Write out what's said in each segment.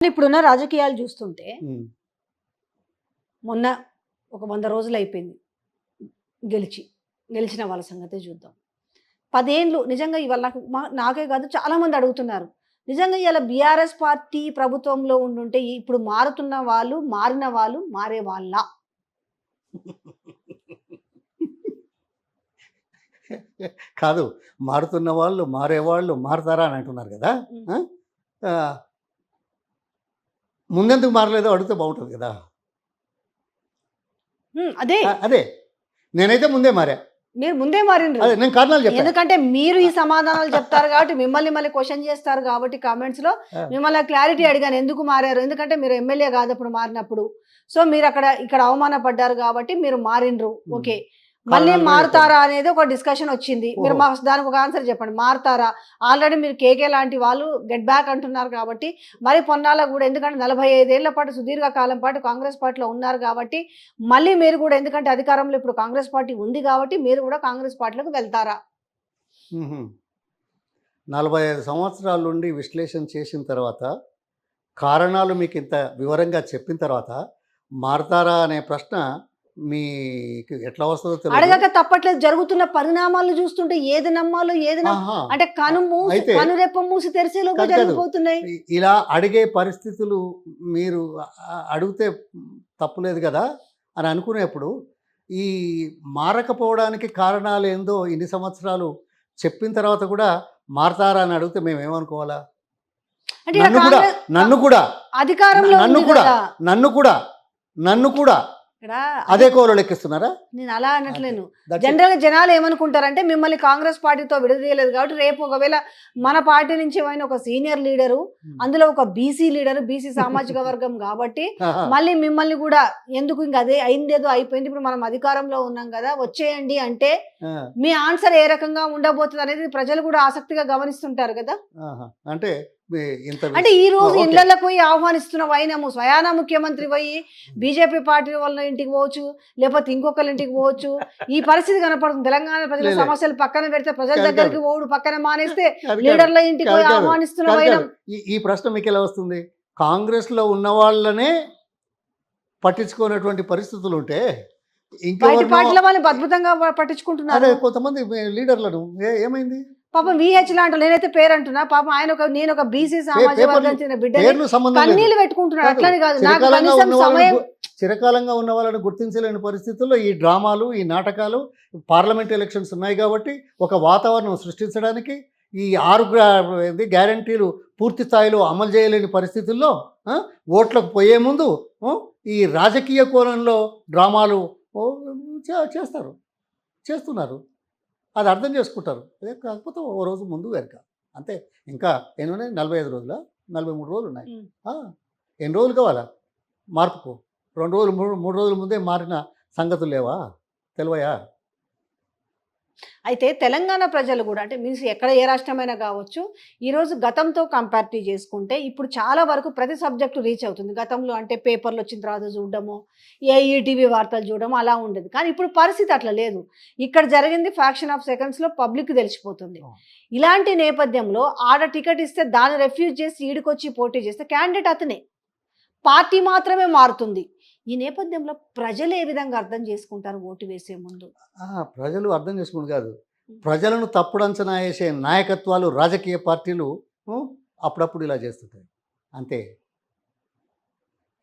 ఇప్పుడున్న రాజకీయాలు చూస్తుంటే హ్మ్. మొన్న ఒక 100 రోజులు అయిపోయింది గెలిచిన వాళ్ళ సంగతే చూద్దాం. 10 ఏండ్లు నిజంగా ఇవాళ నాకే కాదు చాలా మంది అడుగుతున్నారు. నిజంగా ఇవాళ బీఆర్ఎస్ పార్టీ ప్రభుత్వంలో ఉండుంటే ఇప్పుడు మారుతున్న వాళ్ళు, మారిన వాళ్ళు మారేవాళ్ళా? కాదు. మారుతున్న వాళ్ళు, మారేవాళ్ళు మారతారా అని అంటున్నారు గదా! ఆ! ఆహ్, ముందెందుకు మారలేదో అడిగితే బావుంటది గదా! అదే. అదే. నేనైతే ముందే మారా. మీరు ముందే మారిండ్రు. అదే నేను కారణాలు చెప్పా. ఎందుకంటే మీరు ఈ సమాధానాలు చెప్తారు కాబట్టి మిమ్మల్ని మళ్ళీ క్వెషన్ చేస్తారు కాబట్టి కామెంట్స్‌లో ఆ! మిమ్మల్ని క్లారిటీ అడిగాను. ఎందుకు మారారు? ఎందుకంటే మీరు ఎమ్మెల్యే కాదు అప్పుడు మారినప్పుడు. సో మీరు ఇక్కడ అవమానపడ్డారు కాబట్టి మీరు మారిండ్రు. హ్మ్. ఓకే. మళ్ళీ కారణాలు కూడా చెప్పాను. మారుతారా అనేది ఒక డిస్కషన్ వచ్చింది. మీరు ఓహో! దానికి ఒక ఆన్సర్ చెప్పండి. మారుతారా? ఆల్రెడీ మీరు కేకే లాంటి వాళ్ళు గెట్ బ్యాక్ అంటున్నారు కాబట్టి మరి పొన్నాల కూడా ఎందుకంటే 45 ఏళ్ల పాటు సుదీర్ఘ కాలం పాటు కాంగ్రెస్ పార్టీలో ఉన్నారు కాబట్టి మళ్ళీ మీరు కూడా ఎందుకంటే అధికారంలో ఇప్పుడు కాంగ్రెస్ పార్టీ ఉంది కాబట్టి మీరు కూడా కాంగ్రెస్ పార్టీలోకి వెళ్తారా? హుహు. 45 సంవత్సరాల నుండి విశ్లేషణ చేసిన తర్వాత, కారణాలు మీకింత వివరంగా చెప్పిన తర్వాత, మారతారా అనే ప్రశ్న మీకు ఎట్లా వస్తదో తెలవదు. అడగక తప్పట్లేదు. జరుగుతున్న పరిణామాలు చూస్తుంటే ఏది నమ్మాలో ఏది ఆహా! అంటే అయితే కనురెప్ప మూసి తెరిచేలోగా కాదు, కాదు. జరిగిపోతున్నాయి. ఇలా అడిగే పరిస్థితులు మీరు అడిగితే తప్పులేదు గదా! అని అనుకునేప్పుడు, ఈ మారకపోవడానికి కారణాలేందో ఇన్ని సంవత్సరాలు చెప్పిన తర్వాత కూడా మారతారా అని అడిగితే మేమేమనుకోవాలా? అంటే ఇలా నన్ను కూడా, కాంగ్రెస్ నన్ను కూడా, అధికారంలో నన్ను ఉంది కూడా, కదా! నన్ను కూడా, నన్ను కూడా ఇక్కడ అదే కోవలో ఎక్కిస్తున్నారా? నేను అలా అంతే. అనట్లేను. That's it. జనరల్‌గా జనాలు ఏమనుకుంటారంటే మిమ్మల్ని కాంగ్రెస్ పార్టీతో విడదీయలేదు కాబట్టి రేపు ఒకవేళ మన పార్టీ నుంచి ఏమైనా ఒక సీనియర్ లీడరు, అందులో ఒక బీసీ లీడరు, బీసీ సామాజిక వర్గం కాబట్టి ఆహా! మళ్ళీ మిమ్మల్ని కూడా ఎందుకు ఇంక అదే అయిందేదో అయిపోయింది. ఇప్పుడు మనం అధికారంలో ఉన్నాం కదా! వచ్చేయండి అంటే ఆ! మీ ఆన్సర్ ఏ రకంగా ఉండబోతది అనేది ప్రజలు కూడా ఆసక్తిగా గమనిస్తుంటారు కదా! ఆహా! అంటే మీ ఇంత అంటే ఈ రోజు ఓకే. ఇళ్లలకు పోయి ఆహ్వానిస్తున్న వైనము స్వయాన ముఖ్యమంత్రి పోయి బీజేపీ పార్టీ వాళ్ళ ఇంటికి పోవచ్చు, లేకపోతే ఇంకొకళ్ళ ఇంటికి పోవచ్చు. ఈ పరిస్థితి కనపడుతుంది. తెలంగాణ ప్రజల లేదు. సమస్యలు పక్కన పెడితే ప్రజల కాదు, దగ్గరికి కాదు. పోవుడు పక్కన మానేస్తే కాదు, కాదు. లీడర్ల ఇంటికి కాదు, పోయి కాదు. ఆహ్వానిస్తున్న కాదు, వైనం. కాదు. ఈ ప్రశ్న మీకెలా వస్తుంది? కాంగ్రెస్‌లో ఉన్నవాళ్ళనే పట్టించుకోనటువంటి పరిస్థితులుంటే, బయటి ఇంకెవరినో పార్టీల వాళ్ళని అద్భుతంగా అదే పట్టించుకుంటున్నారు. కొంతమంది లీడర్లను ఏమైంది? పాపం వీహెచ్ లాంటి నేనైతే పేరు అంటున్నా. పాపం నేను ఒక బీసీ సామాజిక పేపర్లు వర్గం చెందిన బిడ్డని పేర్లు సంబంధం లేదు. కన్నీళ్లు పెట్టుకుంటున్నాడు. కాదు. అట్లని కాదు. నాకు చిరకాలంగా కనీసం ఉన్న వాళ్ళని సమయం చిరకాలంగా ఉన్న వాళ్ళని గుర్తించలేని పరిస్థితుల్లో ఈ డ్రామాలు, ఈ నాటకాలు, పార్లమెంట్ ఎలక్షన్స్ ఉన్నాయి కాబట్టి ఒక వాతావరణం సృష్టించడానికి ఈ 6 గ్యారంటీలు పూర్తి స్థాయిలో అమలు చేయలేని పరిస్థితుల్లో ఆ, ఓట్లకు పోయే ముందు ఈ రాజకీయ కోణంలో డ్రామాలు ఓ, చేస్తారు, చేస్తున్నారు. అది అర్థం చేసుకుంటారు. కాకపోతే ఓ రోజు ముందు వెనక అంతే. ఇంకా ఎన్ని ఉన్నాయి? 45 రోజులా? 43 రోజులు ఉన్నాయి. హ్మ్. ఆ! ఎన్ని రోజులు కావాలా మార్పుకు? 2 రోజులు, 3 రోజుల ముందే మారిన సంగతులు లేవా? తెలవయా? అయితే తెలంగాణ ప్రజలు కూడా అంటే మీన్స్ ఎక్కడ ఏ రాష్ట్రమైనా కావచ్చు. ఈరోజు గతంతో కంపారిటివ్ చేసుకుంటే ఇప్పుడు చాలా వరకు ప్రతి సబ్జెక్టు రీచ్ అవుతుంది. గతంలో అంటే పేపర్‌లో వచ్చిన తర్వాత చూడడము, ఈటీవీ వార్తలు చూడడం అలా ఉండేది. కానీ ఇప్పుడు పరిస్థితి అట్లా లేదు. ఇక్కడ జరిగింది ఫ్రాక్షన్ ఆఫ్ సెకండ్స్‌లో పబ్లిక్‌కి తెలిసిపోతుంది. ఇలాంటి నేపథ్యంలో ఆడ టికెట్ ఇస్తే దాన్ని రిఫ్యూజ్ చేసి ఈడికొచ్చి పోటీ చేస్తే క్యాండిడేట్ అతనే. పార్టీ మాత్రమే మారుతుంది. ఈ నేపథ్యంలో ప్రజలు ఏ విధంగా అర్థం చేసుకుంటారు ఓటు వేసే ముందు? ప్రజలు అర్థం చేసుకుని కాదు. ప్రజలను తప్పుడు అంచనా వేసే నాయకత్వాలు, రాజకీయ పార్టీలు అప్పుడప్పుడు ఇలా చేస్తుంటాయి. అంతే.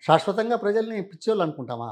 శాశ్వతంగా ప్రజల్ని పిచ్చోళ్ళు అనుకుంటామా?